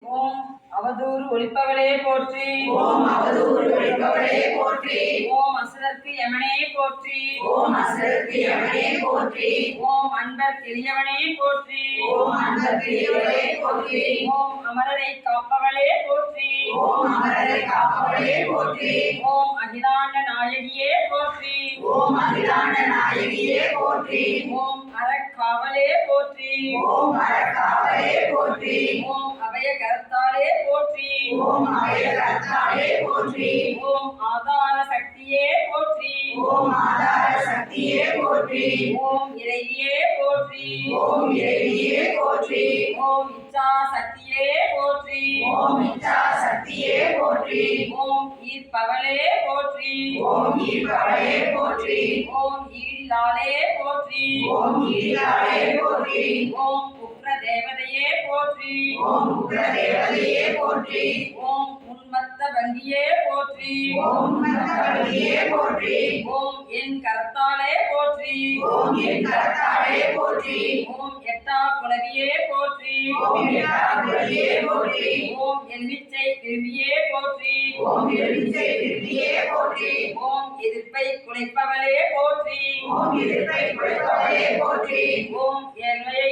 ஓம் அவதூறு ஒழிப்பவளே போற்றி. ஓம் அவதூறு ஒழிப்பவளே போற்றி. ஓம் அசுரர்க்கு யமனே போற்றி. ஓம் அசுரர்க்கு யமனே போற்றி. ஓம் அன்பர் எளியவனே போற்றி. ஓம் அன்பர் எளியவனே போற்றி. ஓம் அமரரை காப்பவளே போற்றி. ஓம் அமரரை காப்பவளே போற்றி. ஓம் அகிலாண்ட நாயகியே போற்றி. ஓம் அகிலாண்ட நாயகியே போற்றி. ஓம் அறக்காவலே போற்றி. ஓம் அறக்காவலே போற்றி. ஓம் அபய கரத்தாலே போற்றி. ஓம் அபய கரத்தாலே போற்றி. ஓம் ஆதார சக்தியே போற்றி. ஓம் ஆதார சக்தியே போற்றி. ஓம் இறைவியே போற்றி. ஓம் இறைவியே போற்றி. ஓம் இச்சா சக்தியே போற்றி. ஓம் இச்சா சக்தியே போற்றி. ஓம் ஈர்ப்பவளே போற்றி. ஓம் ஈர்ப்பவளே போற்றி. ஓம் ஈடிலாளே போற்றி. ஓம் ஈடிலாளே போற்றி. ஓம் உக்ர தேவதையே போற்றி. ஓம் உக்ர தேவதையே போற்றி. ஓம் உன்மத்த வங்கியே போற்றி. ஓம் உன்மத்த வங்கியே போற்றி. ஓம் என் கரத்தாலே போற்றி. ஓம் என் கரத்தாலே போற்றி. ஓம் எட்டா குலவியே போற்றி. ஓம் எட்டா குலவியே போற்றி. ஓம் எல்விச்சை விரும்பியே போற்றி. ஓம் எல்விச்சை விரும்பியே போற்றி. ஓம் எதிர்ப்பை குலைப்பவளே போற்றி. ஓம் எதிர்ப்பை குலைப்பவளே போற்றி. ஓம் ஏழ்மையை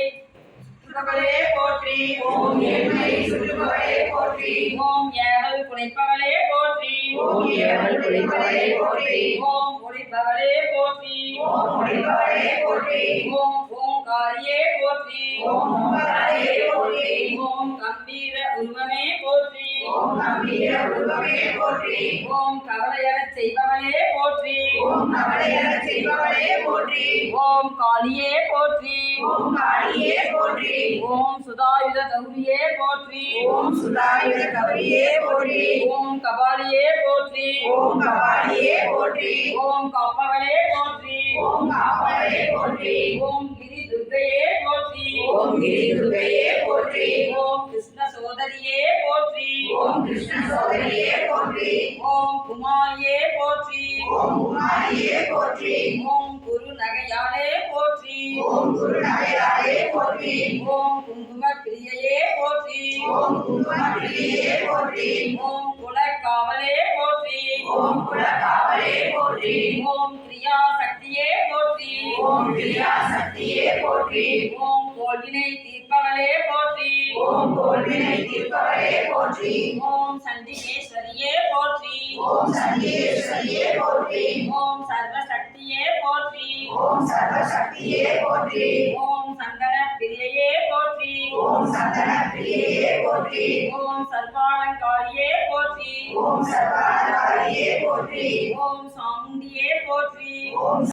சுற்றுபவளே போற்றி. ஓம் ஏழ்மையை சுற்றுபவளே போற்றி. ஓம் ஏவல் குலைப்பவளே போற்றி. ஓம் ஏவல் குலைப்பவளே போற்றி. ஓம் ஒளிப்பவளே போற்றி. ஓம் ஒளிப்பவளே போற்றி. ஓம் ஓங்காரியே போற்றி. ஓம் ஓங்காரியே போற்றி. ஓம் கம்பீர உருவமே போற்றி. ஓம் கம்பீர உருவமே போற்றி. ஓம் கவலையறச் செய்பவளே போற்றி. ஓம் கவலையறச் செய்பவளே போற்றி. ஓம் காளியே போற்றி. ஓம் காளியே போற்றி. ஓம் சுதாயுத கௌரியே போற்றி. ஓம் சுதாயுத கௌரியே போற்றி. ஓம் கபாலியே போற்றி. ஓம் கபாலியே போற்றி. ஓம் காப்பவளே போற்றி. ஓம் காப்பவளே போற்றி. ஓம் கிரி துர்க்கையே போற்றி. ஓம் கிரி துர்க்கையே போற்றி. ஓம் கிருஷ்ண சோதரியே போற்றி. ஓம் கிருஷ்ண சோதரியே போற்றி. ஓம் குமாரியே போற்றி. ஓம் குமாரியே போற்றி. ஓம் குரு நகையாளே போற்றி. ஓம் குரு நகையாளே போற்றி. ஓம் குங்கும பிரியையே போற்றி. ஓம் குங்கும பிரியையே போற்றி. ஓம் குலக்காவலே போற்றி. ஓம் குலக்காவலே போற்றி. ஓம் கிரியா சக்தியே போற்றி. ஓம் கிரியா சக்தியே போற்றி. ஓம் கோல்வினை தீர்ப்பவளே போற்றி. ஓம் கோல்வினை தீர்ப்பவளே போற்றி. ஓம் சண்டிகேஸ்வரியே போற்றி. ஓம் சண்டிகேஸ்வரியே போற்றி. ஓம் சர்வசக்தியே போற்றி. ஓம் சர்வசக்தியே போற்றி. ஓம் சங்கர பிரியையே போற்றி. ஓம் சங்கர பிரியையே போற்றி. ஓம் சர்வாலங்காரியே போற்றி. ஓம் சர்வாலங்காரியே போற்றி. ஓம் சாமுண்டியே போற்றி. ஓம்